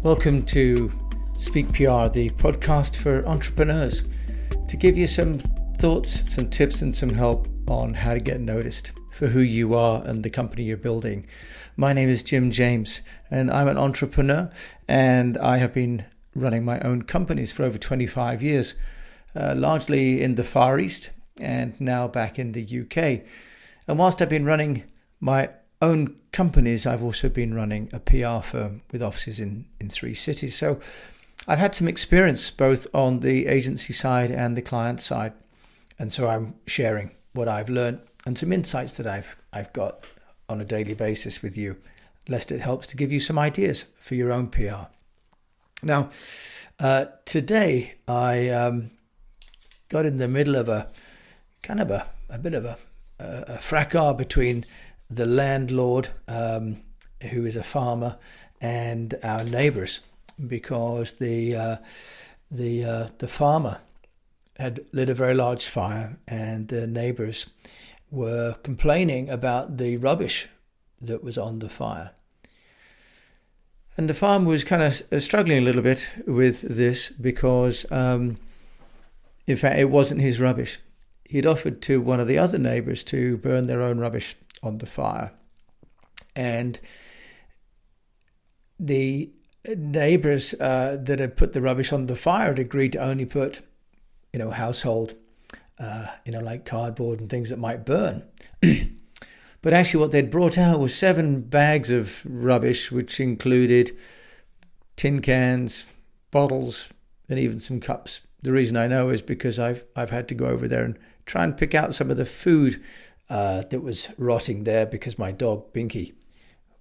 Welcome to Speak PR, the podcast for entrepreneurs, to give you some thoughts, some tips and some help on how to get noticed for who you are and the company you're building. My name is Jim James and I'm an entrepreneur, and I have been running my own companies for over 25 years, largely in the Far East and now back in the UK. And whilst I've been running my own companies, I've also been running a PR firm with offices in 3 cities. So I've had some experience both on the agency side and the client side. And so I'm sharing what I've learned and some insights that I've got on a daily basis with you, lest it helps to give you some ideas for your own PR. Now, today I got in the middle of a bit of a fracas between the landlord, who is a farmer, and our neighbours, because the farmer had lit a very large fire, and the neighbours were complaining about the rubbish that was on the fire. And the farmer was kind of struggling a little bit with this because, in fact, it wasn't his rubbish. He'd offered to one of the other neighbours to burn their own rubbish on the fire, and the neighbours that had put the rubbish on the fire had agreed to only put, household, like cardboard and things that might burn. But actually, what they'd brought out was 7 bags of rubbish, which included tin cans, bottles, and even some cups. The reason I know is because I've had to go over there and try and pick out some of the food that was rotting there, because my dog Binky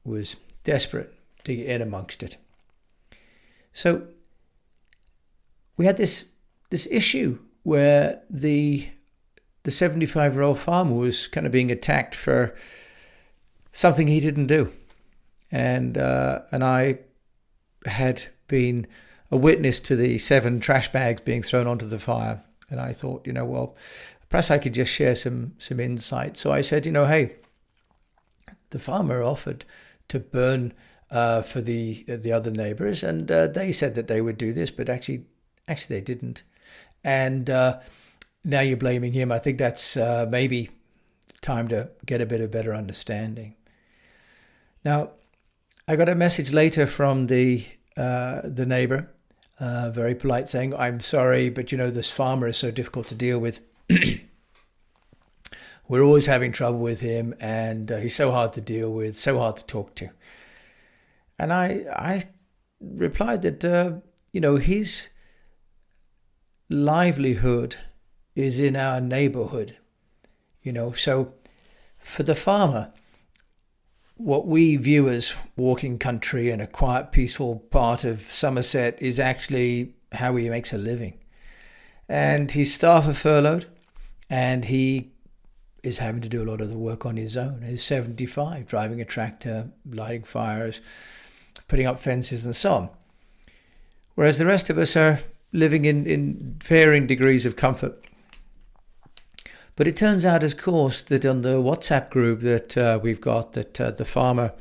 was desperate to get in amongst it. So we had this issue where the 75-year-old farmer was kind of being attacked for something he didn't do, and I had been a witness to the 7 trash bags being thrown onto the fire, and I thought, perhaps I could just share some insight. So I said, hey, the farmer offered to burn for the other neighbours, and they said that they would do this, but actually they didn't. And now you're blaming him. I think that's maybe time to get a bit of better understanding. Now, I got a message later from the neighbour, very polite, saying, "I'm sorry, but this farmer is so difficult to deal with. We're always having trouble with him, and he's so hard to deal with, so hard to talk to." And I replied that, his livelihood is in our neighbourhood. So for the farmer, what we view as walking country and a quiet, peaceful part of Somerset is actually how he makes a living. And his staff are furloughed, and he is having to do a lot of the work on his own. He's 75, driving a tractor, lighting fires, putting up fences and so on. Whereas the rest of us are living in varying degrees of comfort. But it turns out, of course, that on the WhatsApp group that we've got, that the farmer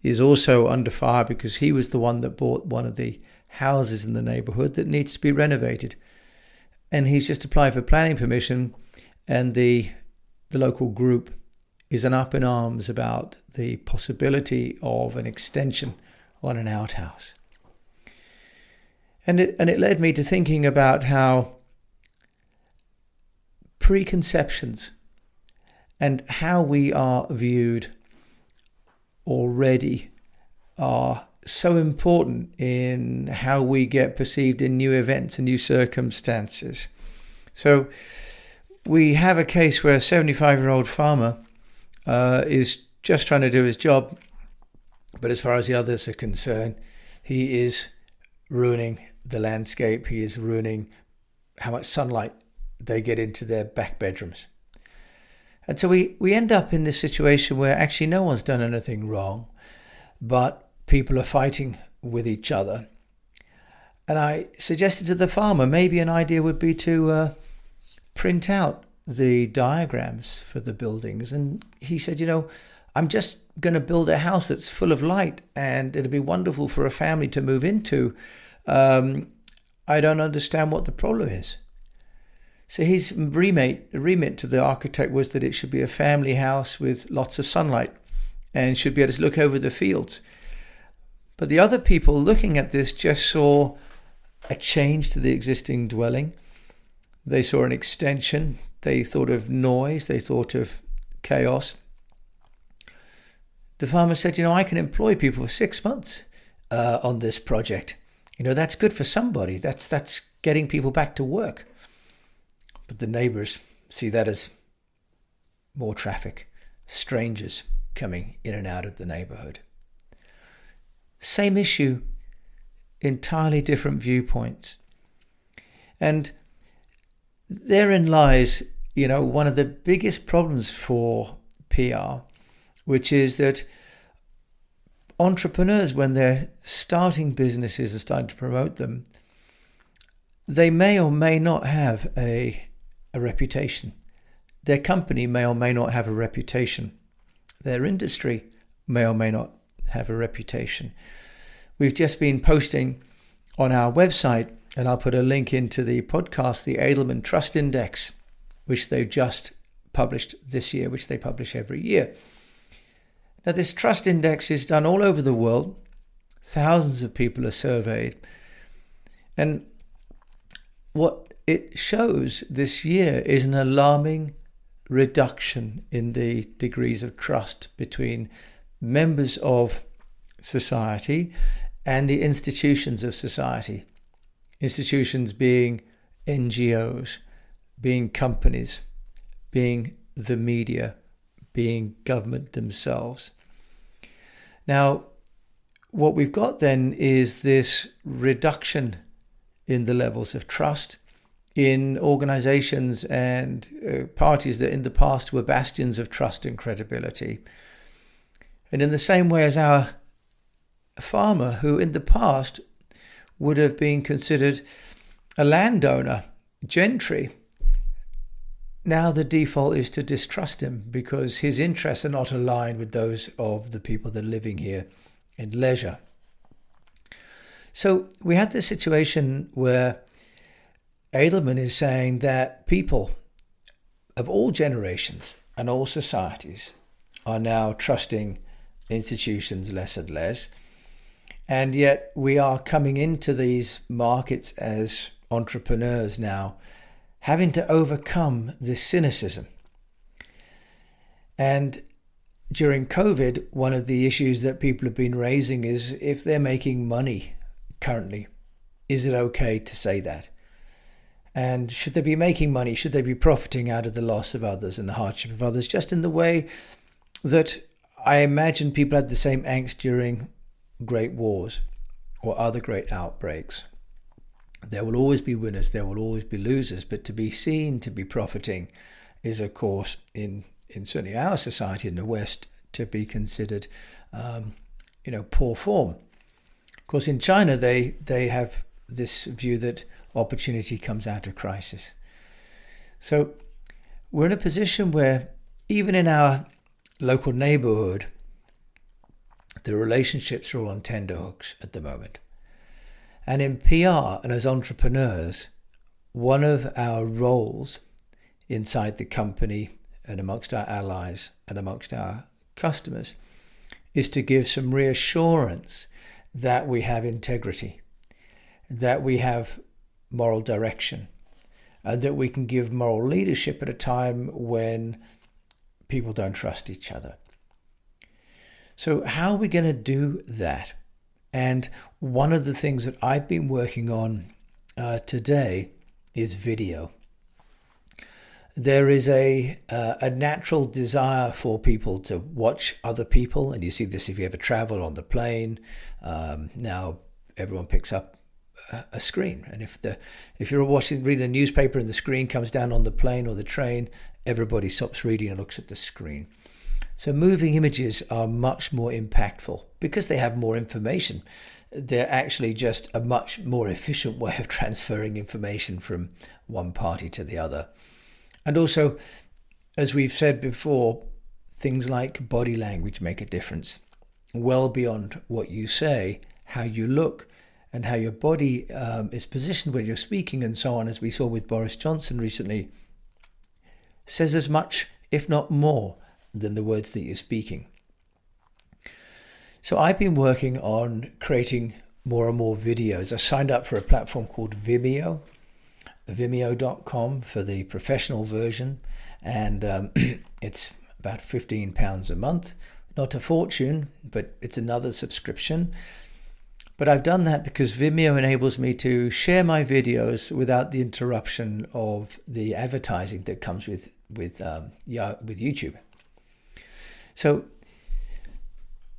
is also under fire because he was the one that bought one of the houses in the neighbourhood that needs to be renovated. And he's just applied for planning permission, and the local group is up in arms about the possibility of an extension on an outhouse. And it led me to thinking about how preconceptions and how we are viewed already are so important in how we get perceived in new events and new circumstances. So we have a case where a 75-year-old farmer is just trying to do his job, but as far as the others are concerned, he is ruining the landscape. He is ruining how much sunlight they get into their back bedrooms. And so we end up in this situation where actually no one's done anything wrong, but people are fighting with each other. And I suggested to the farmer, maybe an idea would be to print out the diagrams for the buildings. And he said, I'm just going to build a house that's full of light and it'll be wonderful for a family to move into. I don't understand what the problem is. So his remit to the architect was that it should be a family house with lots of sunlight and should be able to look over the fields. But the other people looking at this just saw a change to the existing dwelling. They saw an extension. They thought of noise. They thought of chaos. The farmer said, I can employ people for 6 months on this project. That's good for somebody. That's getting people back to work. But the neighbours see that as more traffic, strangers coming in and out of the neighbourhood. Same issue, entirely different viewpoints. And therein lies, one of the biggest problems for PR, which is that entrepreneurs, when they're starting businesses and starting to promote them, they may or may not have a reputation. Their company may or may not have a reputation. Their industry may or may not have a reputation. We've just been posting on our website, and I'll put a link into the podcast, the EASTWEST Trust Index, which they've just published this year, which they publish every year. Now, this trust index is done all over the world. Thousands of people are surveyed. And what it shows this year is an alarming reduction in the degrees of trust between members of society and the institutions of society. Institutions being NGOs, being companies, being the media, being government themselves. Now, what we've got then is this reduction in the levels of trust in organizations and parties that in the past were bastions of trust and credibility. And in the same way as our farmer, who in the past would have been considered a landowner, gentry, now the default is to distrust him because his interests are not aligned with those of the people that are living here in leisure. So we had this situation where EASTWEST is saying that people of all generations and all societies are now trusting institutions less and less. And yet we are coming into these markets as entrepreneurs now, having to overcome this cynicism. And during COVID, one of the issues that people have been raising is if they're making money currently, is it okay to say that? And should they be making money? Should they be profiting out of the loss of others and the hardship of others? Just in the way that I imagine people had the same angst during great wars or other great outbreaks. There will always be winners, there will always be losers, but to be seen to be profiting is, of course, in certainly our society in the West, to be considered, poor form. Of course, in China, they have this view that opportunity comes out of crisis. So we're in a position where even in our local neighborhood, the relationships are all on tenterhooks at the moment. And in PR and as entrepreneurs, one of our roles inside the company and amongst our allies and amongst our customers is to give some reassurance that we have integrity, that we have moral direction, and that we can give moral leadership at a time when people don't trust each other. So how are we going to do that? And one of the things that I've been working on today is video. There is a natural desire for people to watch other people, and you see this if you ever travel on the plane. Now everyone picks up a screen, and if you're reading the newspaper and the screen comes down on the plane or the train, everybody stops reading and looks at the screen. So moving images are much more impactful because they have more information. They're actually just a much more efficient way of transferring information from one party to the other. And also, as we've said before, things like body language make a difference, well beyond what you say, how you look, and how your body is positioned when you're speaking and so on, as we saw with Boris Johnson recently, says as much, if not more, than the words that you're speaking. So I've been working on creating more and more videos. I signed up for a platform called Vimeo, vimeo.com for the professional version, and it's about £15 a month. Not a fortune, but it's another subscription. But I've done that because Vimeo enables me to share my videos without the interruption of the advertising that comes with YouTube. So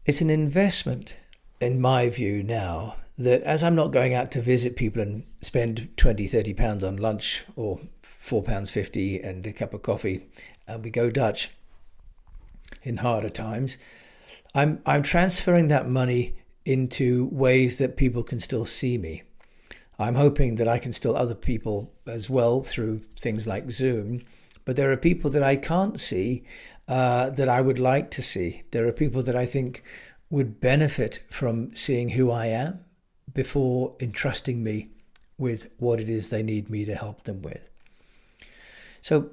it's an investment, in my view now, that as I'm not going out to visit people and spend £20-30 on lunch or £4.50 and a cup of coffee, and we go Dutch in harder times, I'm transferring that money into ways that people can still see me. I'm hoping that I can still other people as well through things like Zoom, but there are people that I can't see that I would like to see. There are people that I think would benefit from seeing who I am before entrusting me with what it is they need me to help them with. So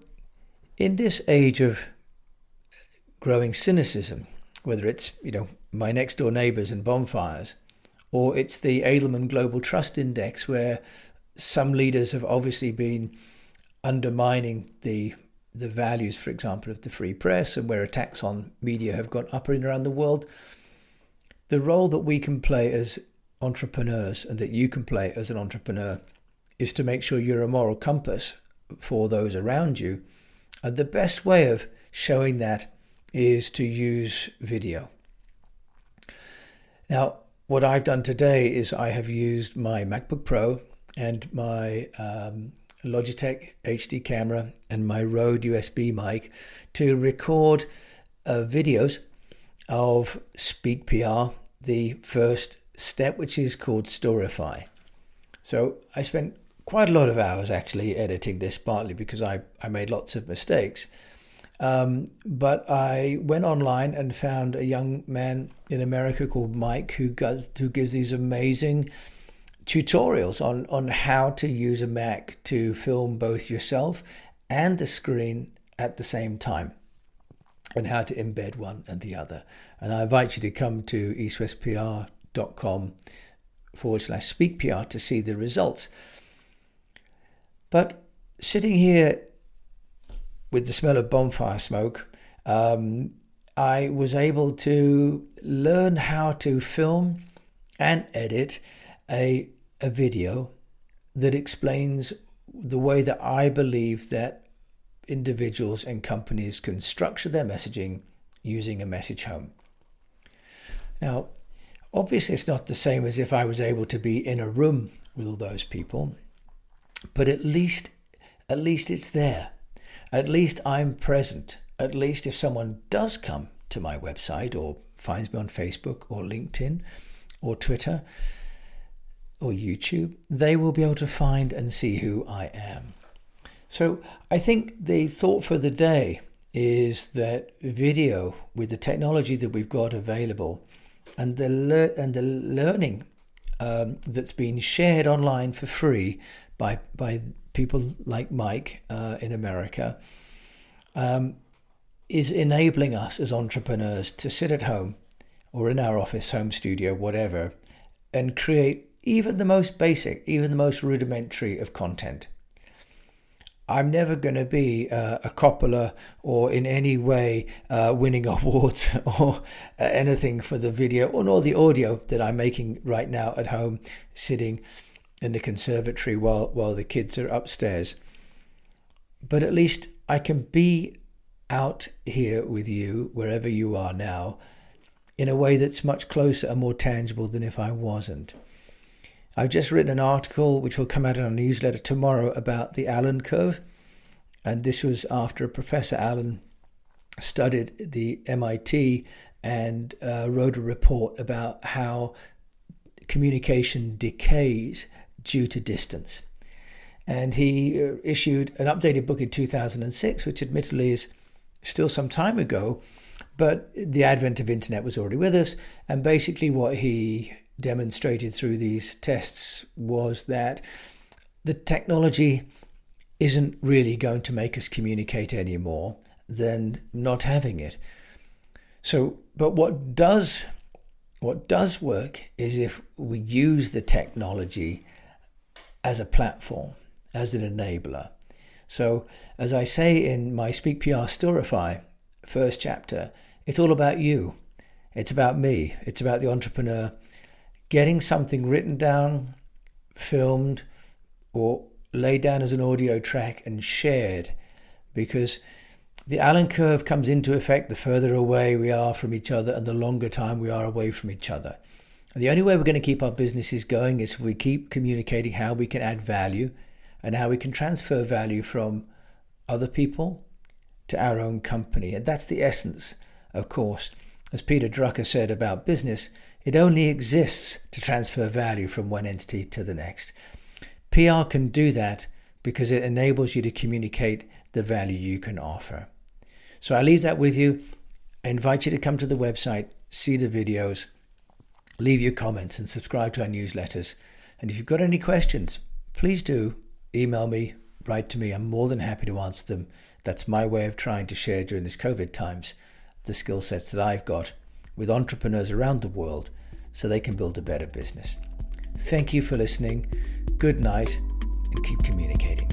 in this age of growing cynicism, whether it's, my next door neighbours and bonfires, or it's the Edelman Global Trust Index, where some leaders have obviously been undermining the values, for example, of the free press, and where attacks on media have gone up and around the world, the role that we can play as entrepreneurs and that you can play as an entrepreneur is to make sure you're a moral compass for those around you. And the best way of showing that is to use video. Now, what I've done today is I have used my MacBook Pro and my Logitech HD camera and my Rode USB mic to record videos of Speak PR, the first step, which is called Storify. So I spent quite a lot of hours actually editing this, partly because I made lots of mistakes. But I went online and found a young man in America called Mike who gives these amazing tutorials on how to use a Mac to film both yourself and the screen at the same time, and how to embed one and the other. And I invite you to come to eastwestpr.com/speakpr to see the results. But sitting here with the smell of bonfire smoke, I was able to learn how to film and edit a video that explains the way that I believe that individuals and companies can structure their messaging using a message home. Now, obviously it's not the same as if I was able to be in a room with all those people, but at least it's there. At least I'm present. At least if someone does come to my website or finds me on Facebook or LinkedIn or Twitter or YouTube, they will be able to find and see who I am. So I think the thought for the day is that video, with the technology that we've got available and the learning that's been shared online for free by people like Mike in America, is enabling us as entrepreneurs to sit at home or in our office, home studio, whatever, and create even the most basic, even the most rudimentary of content. I'm never going to be a Coppola or in any way winning awards or anything for the video or nor the audio that I'm making right now at home, sitting in the conservatory while the kids are upstairs. But at least I can be out here with you, wherever you are now, in a way that's much closer and more tangible than if I wasn't. I've just written an article which will come out in our newsletter tomorrow about the Allen curve. And this was after Professor Allen studied the MIT and wrote a report about how communication decays due to distance. And he issued an updated book in 2006, which admittedly is still some time ago, But the advent of internet was already with us, and basically what he demonstrated through these tests was that the technology isn't really going to make us communicate any more than not having it. So, but what does work is if we use the technology as a platform, as an enabler. So, as I say in my Speak PR Storify first chapter, it's all about you. It's about me. It's about the entrepreneur getting something written down, filmed, or laid down as an audio track and shared, because the Allen curve comes into effect the further away we are from each other and the longer time we are away from each other. And the only way we're going to keep our businesses going is if we keep communicating how we can add value and how we can transfer value from other people to our own company. And that's the essence, of course. As Peter Drucker said about business, it only exists to transfer value from one entity to the next. PR can do that because it enables you to communicate the value you can offer. So I leave that with you. I invite you to come to the website, see the videos, leave your comments and subscribe to our newsletters. And if you've got any questions, please do email me, write to me. I'm more than happy to answer them. That's my way of trying to share during this COVID times the skill sets that I've got with entrepreneurs around the world so they can build a better business. Thank you for listening. Good night and keep communicating.